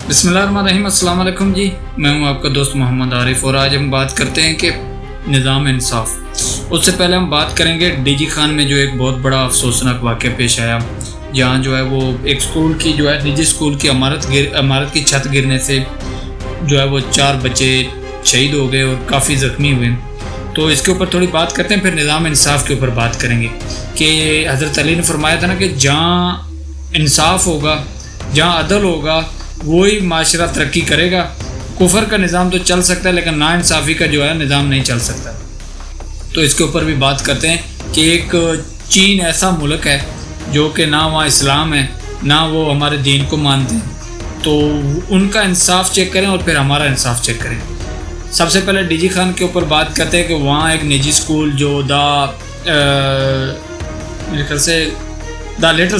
بسم اللہ الرحمن الرحیم۔ السلام علیکم جی، میں ہوں آپ کا دوست محمد عارف، اور آج ہم بات کرتے ہیں کہ نظام انصاف۔ اس سے پہلے ہم بات کریں گے ڈی جی خان میں جو ایک بہت بڑا افسوسناک واقعہ پیش آیا، جہاں جو ہے وہ ایک سکول کی جو ہے نجی سکول کی عمارت کی چھت گرنے سے جو ہے وہ 4 بچے شہید ہو گئے اور کافی زخمی ہوئے۔ تو اس کے اوپر تھوڑی بات کرتے ہیں، پھر نظام انصاف کے اوپر بات کریں گے کہ حضرت علی نے فرمایا تھا نا کہ جہاں انصاف ہوگا، جہاں عدل ہوگا، وہی معاشرہ ترقی کرے گا۔ کفر کا نظام تو چل سکتا ہے لیکن نا انصافی کا جو ہے نظام نہیں چل سکتا۔ تو اس کے اوپر بھی بات کرتے ہیں کہ ایک چین ایسا ملک ہے جو کہ نہ وہاں اسلام ہے، نہ وہ ہمارے دین کو مانتے ہیں، تو ان کا انصاف چیک کریں اور پھر ہمارا انصاف چیک کریں۔ سب سے پہلے ڈی جی خان کے اوپر بات کرتے ہیں کہ وہاں ایک نجی سکول جو میرے خیال سے دا لٹل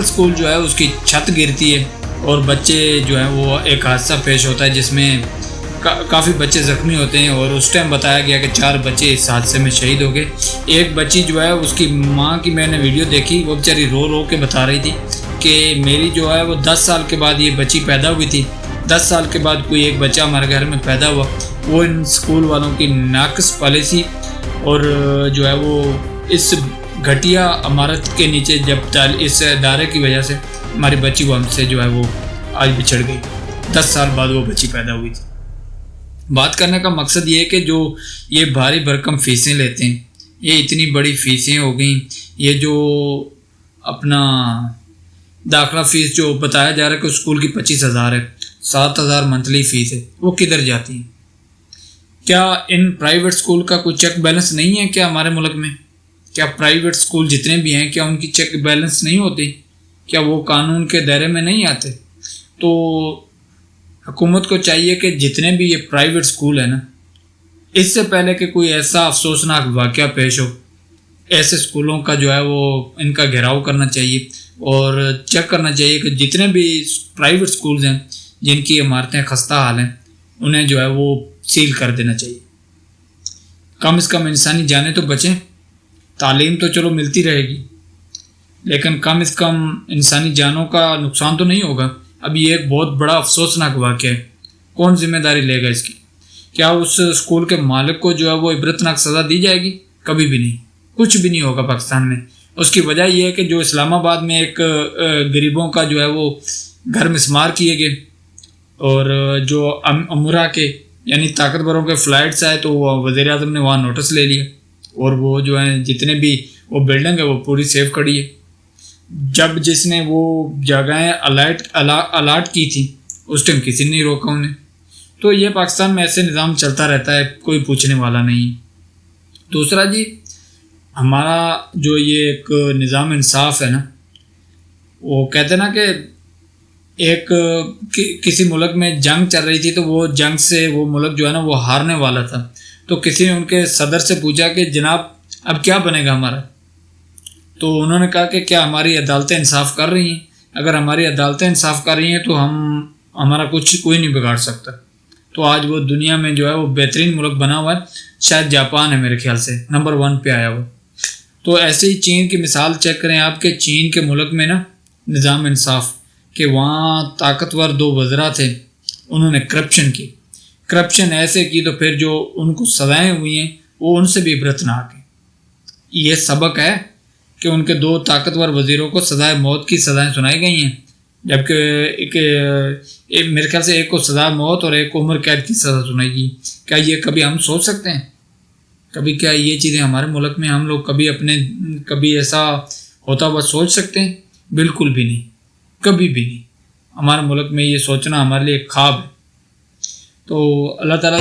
سکول جو ہے اس کی چھت گرتی ہے اور بچے جو ہیں وہ ایک حادثہ پیش ہوتا ہے جس میں کافی بچے زخمی ہوتے ہیں، اور اس ٹائم بتایا گیا کہ 4 بچے اس حادثے میں شہید ہو گئے۔ ایک بچی جو ہے اس کی ماں کی میں نے ویڈیو دیکھی، وہ بیچاری رو رو کے بتا رہی تھی کہ میری جو ہے وہ 10 سال کے بعد یہ بچی پیدا ہوئی تھی، 10 سال کے بعد کوئی ایک بچہ ہمارے گھر میں پیدا ہوا۔ وہ ان سکول والوں کی ناقص پالیسی اور جو ہے وہ اس گھٹیا عمارت کے نیچے جب اس ادارے کی وجہ سے ہماری بچی وہ ہم سے جو ہے وہ آج بچھڑ گئی۔ 10 سال بعد وہ بچی پیدا ہوئی تھی۔ بات کرنے کا مقصد یہ ہے کہ جو یہ بھاری بھرکم فیسیں لیتے ہیں، یہ اتنی بڑی فیسیں ہو گئیں، یہ جو اپنا داخلہ فیس جو بتایا جا رہا ہے کہ اسکول کی 25,000 ہے، 7,000 منتھلی فیس ہے، وہ کدھر جاتی ہیں؟ کیا ان پرائیویٹ اسکول کا کوئی چیک بیلنس نہیں ہے کیا ہمارے ملک میں؟ کیا پرائیویٹ اسکول جتنے بھی ہیں کیا ان کی چیک بیلنس نہیں ہوتی؟ کیا وہ قانون کے دائرے میں نہیں آتے؟ تو حکومت کو چاہیے کہ جتنے بھی یہ پرائیویٹ اسکول ہیں نا، اس سے پہلے کہ کوئی ایسا افسوسناک واقعہ پیش ہو، ایسے اسکولوں کا جو ہے وہ ان کا گھیراؤ کرنا چاہیے اور چیک کرنا چاہیے کہ جتنے بھی پرائیویٹ اسکولز ہیں جن کی عمارتیں خستہ حال ہیں، انہیں جو ہے وہ سیل کر دینا چاہیے۔ کم از کم انسانی جانیں تو بچیں۔ تعلیم تو چلو ملتی رہے گی لیکن کم از کم انسانی جانوں کا نقصان تو نہیں ہوگا۔ اب یہ ایک بہت بڑا افسوسناک واقعہ ہے، کون ذمہ داری لے گا اس کی؟ کیا اس اسکول کے مالک کو جو ہے وہ عبرتناک سزا دی جائے گی؟ کبھی بھی نہیں، کچھ بھی نہیں ہوگا پاکستان میں۔ اس کی وجہ یہ ہے کہ جو اسلام آباد میں ایک غریبوں کا جو ہے وہ گھر مسمار کیے گئے، اور جو امرا کے یعنی طاقتوروں کے فلائٹس آئے تو وہ وزیر اعظم نے وہاں نوٹس لے لیا، اور وہ جو ہیں جتنے بھی وہ بلڈنگ ہے وہ پوری سیو کھڑی ہے۔ جب جس نے وہ جگہیں الاٹ کی تھی اس ٹائم کسی نے نہیں روکا انہیں۔ تو یہ پاکستان میں ایسے نظام چلتا رہتا ہے، کوئی پوچھنے والا نہیں۔ دوسرا جی، ہمارا جو یہ ایک نظام انصاف ہے نا، وہ کہتے ہیں نا کہ ایک کسی ملک میں جنگ چل رہی تھی تو وہ جنگ سے وہ ملک جو ہے نا وہ ہارنے والا تھا، تو کسی نے ان کے صدر سے پوچھا کہ جناب اب کیا بنے گا ہمارا؟ تو انہوں نے کہا کہ کیا ہماری عدالتیں انصاف کر رہی ہیں؟ اگر ہماری عدالتیں انصاف کر رہی ہیں تو ہمارا کوئی نہیں بگاڑ سکتا۔ تو آج وہ دنیا میں جو ہے وہ بہترین ملک بنا ہوا ہے، شاید جاپان ہے میرے خیال سے نمبر 1 پہ آیا ہوا۔ تو ایسے ہی چین کی مثال چیک کریں آپ کے چین کے ملک میں نا نظام انصاف، کہ وہاں طاقتور 2 وزراء تھے، انہوں نے کرپشن ایسے کی تو پھر جو ان کو سزائیں ہوئی ہیں وہ ان سے بھی عبرتناک ہیں۔ یہ سبق ہے کہ ان کے 2 طاقتور وزیروں کو سزائے موت کی سزائیں سنائی گئی ہیں، جبکہ میرے خیال سے ایک کو سزا موت اور ایک کو عمر قید کی سزا سنائی گئی۔ کیا یہ کبھی ہم سوچ سکتے ہیں؟ کبھی کیا یہ چیزیں ہمارے ملک میں ہم لوگ کبھی ایسا ہوتا ہوا سوچ سکتے ہیں؟ بالکل بھی نہیں، کبھی بھی نہیں۔ ہمارے ملک میں یہ سوچنا ہمارے لیے ایک خواب ہے۔ تو اللہ تعالیٰ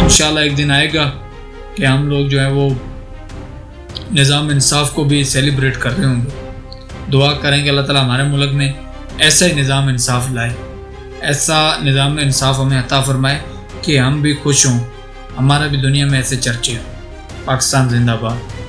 انشاءاللہ ایک دن آئے گا کہ ہم لوگ جو ہے وہ نظام انصاف کو بھی سیلیبریٹ کر رہے ہوں گے۔ دعا کریں کہ اللہ تعالیٰ ہمارے ملک میں ایسا ہی نظام انصاف لائے، ایسا نظام انصاف ہمیں عطا فرمائے کہ ہم بھی خوش ہوں، ہمارا بھی دنیا میں ایسے چرچے ہوں۔ پاکستان زندہ باد۔